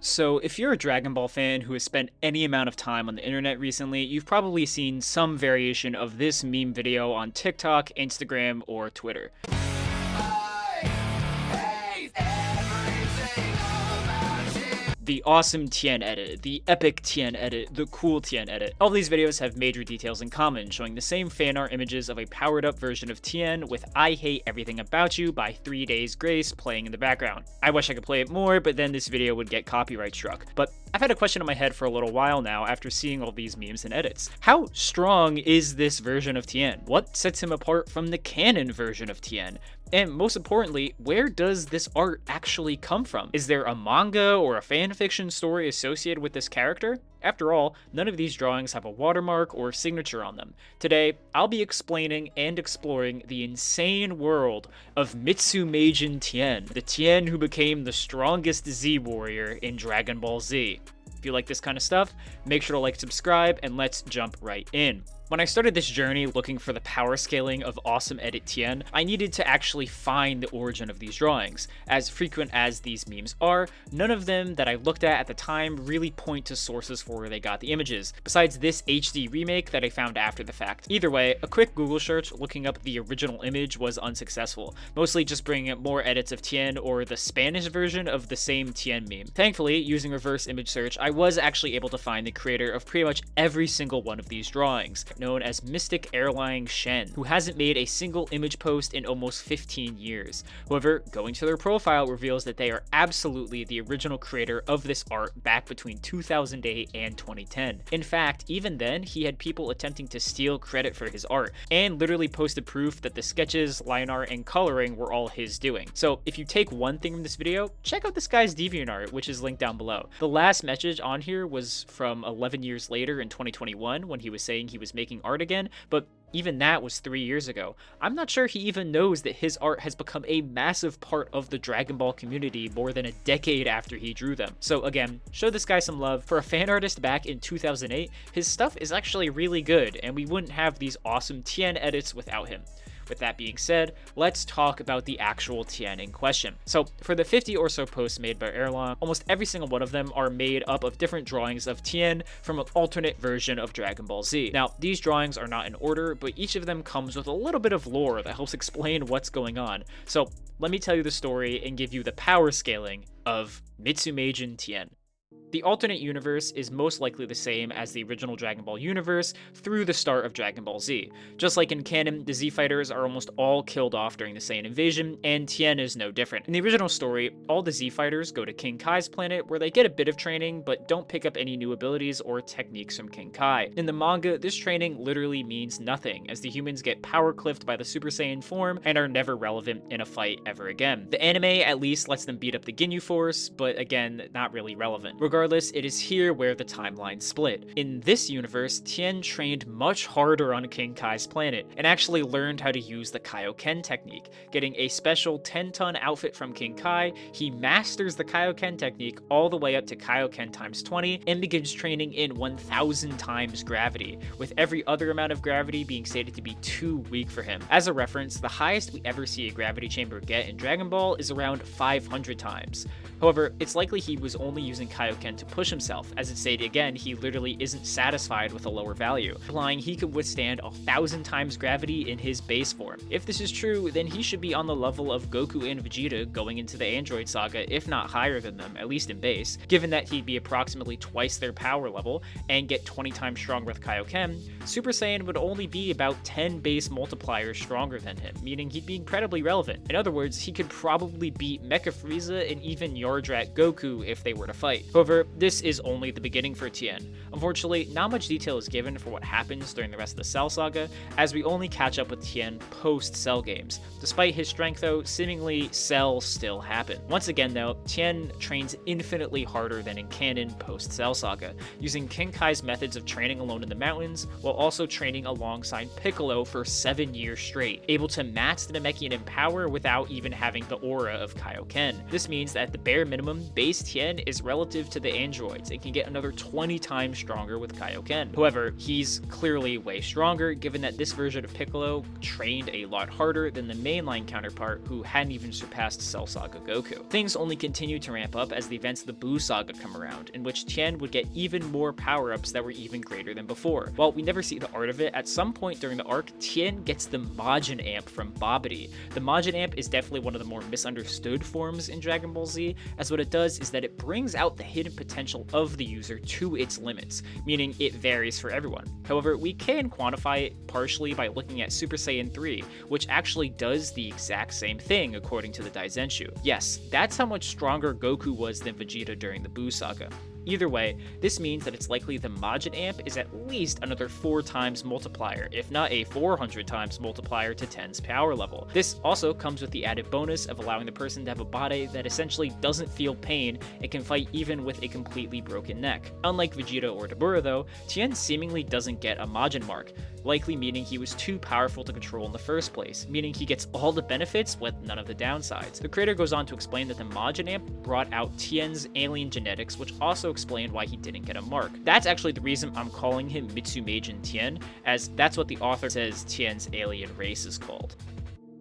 So, if you're a Dragon Ball fan who has spent any amount of time on the internet recently, you've probably seen some variation of this meme video on TikTok, Instagram, or Twitter. The awesome Tien edit, the epic Tien edit, the cool Tien edit. All these videos have major details in common, showing the same fan art images of a powered up version of Tien with I Hate Everything About You by 3 Days Grace playing in the background. I wish I could play it more, but then this video would get copyright struck. But I've had a question in my head for a little while now after seeing all these memes and edits. How strong is this version of Tien? What sets him apart from the canon version of Tien? And most importantly, where does this art actually come from? Is there a manga or a fanfiction story associated with this character? After all, none of these drawings have a watermark or signature on them. Today, I'll be explaining and exploring the insane world of Mitsumeigen Tien, the Tien who became the strongest Z warrior in Dragon Ball Z. If you like this kind of stuff, make sure to like, subscribe, and let's jump right in. When I started this journey looking for the power scaling of Awesome Edit Tien, I needed to actually find the origin of these drawings. As frequent as these memes are, none of them that I looked at the time really point to sources for where they got the images, besides this HD remake that I found after the fact. Either way, a quick Google search looking up the original image was unsuccessful, mostly just bringing up more edits of Tien or the Spanish version of the same Tien meme. Thankfully, using reverse image search, I was actually able to find the creator of pretty much every single one of these drawings, known as Mystic Airline Shen, who hasn't made a single image post in almost 15 years. However, going to their profile reveals that they are absolutely the original creator of this art back between 2008 and 2010. In fact, even then, he had people attempting to steal credit for his art, and literally posted proof that the sketches, line art, and coloring were all his doing. So if you take one thing from this video, check out this guy's DeviantArt, which is linked down below. The last message on here was from 11 years later in 2021 when he was saying he was making art again, but even that was 3 years ago. I'm not sure he even knows that his art has become a massive part of the Dragon Ball community more than a decade after he drew them. So again, show this guy some love. For a fan artist back in 2008, his stuff is actually really good, and we wouldn't have these awesome Tien edits without him. With that being said, let's talk about the actual Tien in question. So for the 50 or so posts made by Erlon, almost every single one of them are made up of different drawings of Tien from an alternate version of Dragon Ball Z. Now, these drawings are not in order, but each of them comes with a little bit of lore that helps explain what's going on. So let me tell you the story and give you the power scaling of Mitsumeigen Tien. The alternate universe is most likely the same as the original Dragon Ball universe through the start of Dragon Ball Z. Just like in canon, the Z fighters are almost all killed off during the Saiyan invasion, and Tien is no different. In the original story, all the Z fighters go to King Kai's planet where they get a bit of training, but don't pick up any new abilities or techniques from King Kai. In the manga, this training literally means nothing, as the humans get power cliffed by the Super Saiyan form and are never relevant in a fight ever again. The anime at least lets them beat up the Ginyu Force, but again, not really relevant. Regardless, it is here where the timeline split. In this universe, Tien trained much harder on King Kai's planet, and actually learned how to use the Kaioken technique. Getting a special 10-ton outfit from King Kai, he masters the Kaioken technique all the way up to Kaioken times 20, and begins training in 1000 times gravity, with every other amount of gravity being stated to be too weak for him. As a reference, the highest we ever see a gravity chamber get in Dragon Ball is around 500 times. However, it's likely he was only using Kaioken to push himself, as it stated again, he literally isn't satisfied with a lower value, implying he could withstand 1000 times gravity in his base form. If this is true, then he should be on the level of Goku and Vegeta going into the Android Saga, if not higher than them, at least in base. Given that he'd be approximately twice their power level, and get 20 times stronger with Kaioken, Super Saiyan would only be about 10 base multipliers stronger than him, meaning he'd be incredibly relevant. In other words, he could probably beat Mecha Frieza and even Yardrat Goku if they were to fight. However, this is only the beginning for Tien. Unfortunately, not much detail is given for what happens during the rest of the Cell Saga, as we only catch up with Tien post-Cell games. Despite his strength though, seemingly Cell still happen. Once again though, Tien trains infinitely harder than in canon post-Cell Saga, using King Kai's methods of training alone in the mountains, while also training alongside Piccolo for 7 years straight, able to match the Namekian in power without even having the aura of Kaioken. This means that at the bare minimum, base Tien is relative to the androids and can get another 20 times stronger with Kaioken. However, he's clearly way stronger given that this version of Piccolo trained a lot harder than the mainline counterpart who hadn't even surpassed Cell Saga Goku. Things only continue to ramp up as the events of the Buu Saga come around, in which Tien would get even more power-ups that were even greater than before. While we never see the art of it, at some point during the arc, Tien gets the Majin Amp from Babidi. The Majin Amp is definitely one of the more misunderstood forms in Dragon Ball Z, as what it does is that it brings out the hidden potential of the user to its limits, meaning it varies for everyone. However, we can quantify it partially by looking at Super Saiyan 3, which actually does the exact same thing according to the Daizenshu. Yes, that's how much stronger Goku was than Vegeta during the Buu Saga. Either way, this means that it's likely the Majin Amp is at least another 4 times multiplier, if not a 400 times multiplier to Tien's power level. This also comes with the added bonus of allowing the person to have a body that essentially doesn't feel pain and can fight even with a completely broken neck. Unlike Vegeta or Dabura though, Tien seemingly doesn't get a Majin mark, likely meaning he was too powerful to control in the first place, meaning he gets all the benefits with none of the downsides. The creator goes on to explain that the Majin Amp brought out Tien's alien genetics, which also explained why he didn't get a mark. That's actually the reason I'm calling him Mitsumajin Tien, as that's what the author says Tien's alien race is called.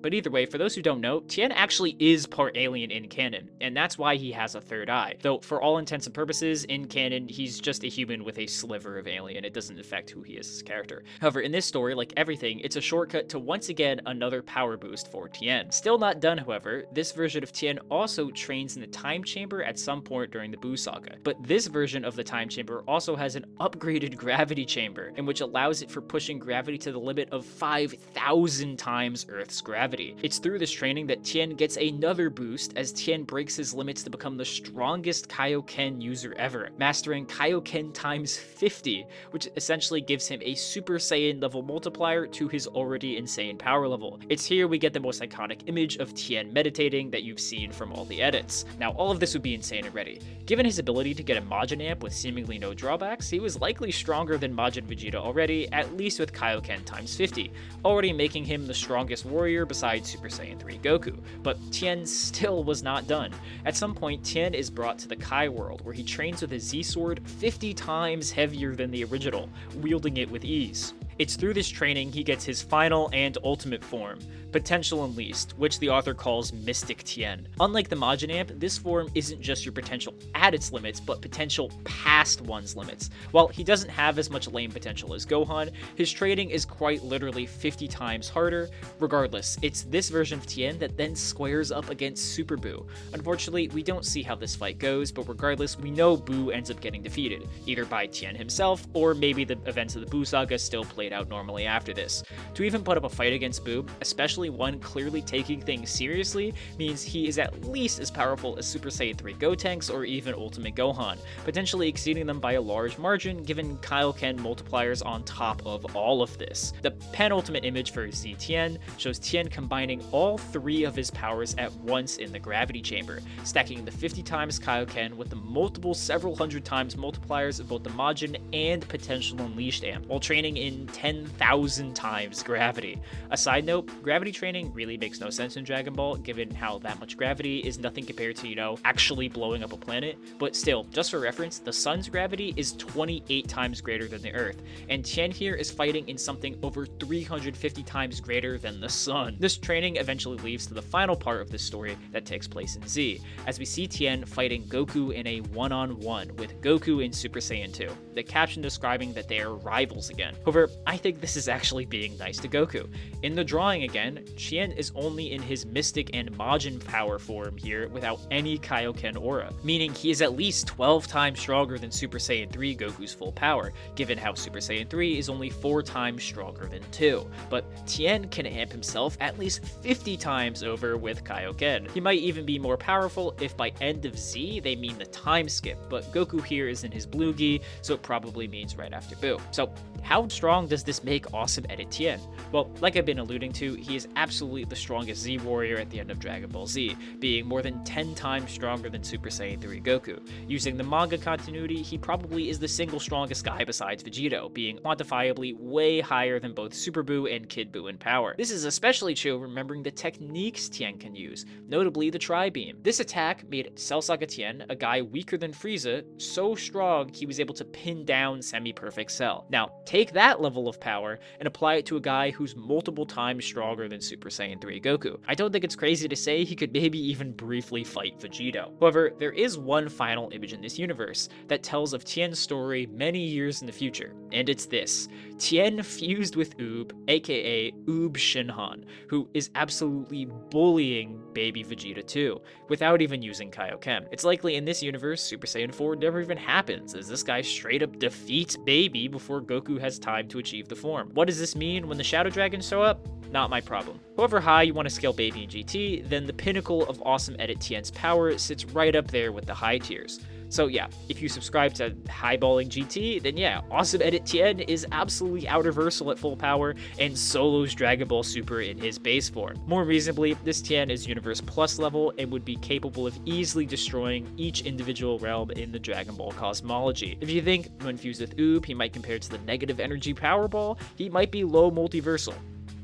But either way, for those who don't know, Tien actually is part alien in canon, and that's why he has a third eye. Though, for all intents and purposes, in canon, he's just a human with a sliver of alien. It doesn't affect who he is as a character. However, in this story, like everything, it's a shortcut to once again another power boost for Tien. Still not done, however, this version of Tien also trains in the time chamber at some point during the Buu Saga. But this version of the time chamber also has an upgraded gravity chamber, in which allows it for pushing gravity to the limit of 5,000 times Earth's gravity. It's through this training that Tien gets another boost as Tien breaks his limits to become the strongest Kaioken user ever, mastering Kaioken times 50, which essentially gives him a Super Saiyan level multiplier to his already insane power level. It's here we get the most iconic image of Tien meditating that you've seen from all the edits. Now, all of this would be insane already. Given his ability to get a Majin Amp with seemingly no drawbacks, he was likely stronger than Majin Vegeta already, at least with Kaioken times 50, already making him the strongest warrior besides Super Saiyan 3 Goku. But Tien still was not done. At some point, Tien is brought to the Kai world, where he trains with a Z-Sword 50 times heavier than the original, wielding it with ease. It's through this training he gets his final and ultimate form, Potential Unleashed, which the author calls Mystic Tien. Unlike the Majin Amp, this form isn't just your potential at its limits, but potential past one's limits. While he doesn't have as much lane potential as Gohan, his training is quite literally 50 times harder. Regardless, it's this version of Tien that then squares up against Super Buu. Unfortunately, we don't see how this fight goes, but regardless, we know Buu ends up getting defeated, either by Tien himself, or maybe the events of the Buu Saga still played out normally after this. To even put up a fight against Buu, especially one clearly taking things seriously, means he is at least as powerful as Super Saiyan 3 Gotenks or even Ultimate Gohan, potentially exceeding them by a large margin given Kaioken multipliers on top of all of this. The penultimate image for Z Tien shows Tien combining all 3 of his powers at once in the gravity chamber, stacking the 50 times Kaioken with the multiple several hundred times multipliers of both the Majin and Potential Unleashed amp, while training in 10,000 times gravity. A side note, gravity training really makes no sense in Dragon Ball, given how that much gravity is nothing compared to, actually blowing up a planet. But still, just for reference, the sun's gravity is 28 times greater than the Earth, and Tien here is fighting in something over 350 times greater than the sun. This training eventually leads to the final part of this story that takes place in Z, as we see Tien fighting Goku in a one-on-one with Goku in Super Saiyan 2, the caption describing that they are rivals again. However, I think this is actually being nice to Goku. In the drawing again, Tien is only in his Mystic and Majin power form here without any Kaioken aura, meaning he is at least 12 times stronger than Super Saiyan 3 Goku's full power, given how Super Saiyan 3 is only 4 times stronger than 2. But Tien can amp himself at least 50 times over with Kaioken. He might even be more powerful if by end of Z they mean the time skip, but Goku here is in his blue gi, so it probably means right after Buu. So how strong does this make Awesome Edit Tien? Well, like I've been alluding to, he is absolutely the strongest Z warrior at the end of Dragon Ball Z, being more than 10 times stronger than Super Saiyan 3 Goku. Using the manga continuity, he probably is the single strongest guy besides Vegito, being quantifiably way higher than both Super Buu and Kid Buu in power. This is especially true remembering the techniques Tien can use, notably the Tri-Beam. This attack made Cell Saga Tien, a guy weaker than Frieza, so strong he was able to pin down Semi-Perfect Cell. Now, take that level of power and apply it to a guy who's multiple times stronger than Super Saiyan 3 Goku. I don't think it's crazy to say he could maybe even briefly fight Vegito. However, there is one final image in this universe that tells of Tien's story many years in the future, and it's this. Tien fused with Oob, aka Oob Shinhan, who is absolutely bullying baby Vegeta too, without even using Kaioken. It's likely in this universe, Super Saiyan 4 never even happens, as this guy straight up defeats baby before Goku has time to achieve the form. What does this mean when the Shadow Dragons show up? Not my problem. However high you want to scale baby in GT, then the pinnacle of Awesome Edit Tien's power sits right up there with the high tiers. So yeah, if you subscribe to highballing GT, then yeah, Awesome Edit Tien is absolutely out-reversal at full power and solos Dragon Ball Super in his base form. More reasonably, this Tien is Universe Plus level and would be capable of easily destroying each individual realm in the Dragon Ball cosmology. If you think when fused with Oob he might compare to the negative energy Powerball, he might be low multiversal.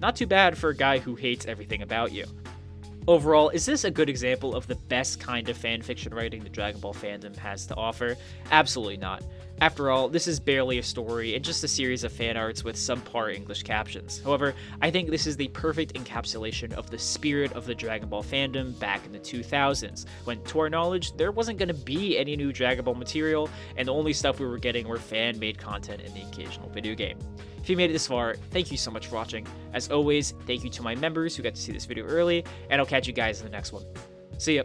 Not too bad for a guy who hates everything about you. Overall, is this a good example of the best kind of fanfiction writing the Dragon Ball fandom has to offer? Absolutely not. After all, this is barely a story and just a series of fan arts with subpar English captions. However, I think this is the perfect encapsulation of the spirit of the Dragon Ball fandom back in the 2000s, when, to our knowledge, there wasn't going to be any new Dragon Ball material, and the only stuff we were getting were fan-made content in the occasional video game. If you made it this far, thank you so much for watching. As always, thank you to my members who got to see this video early, and I'll catch you guys in the next one. See ya!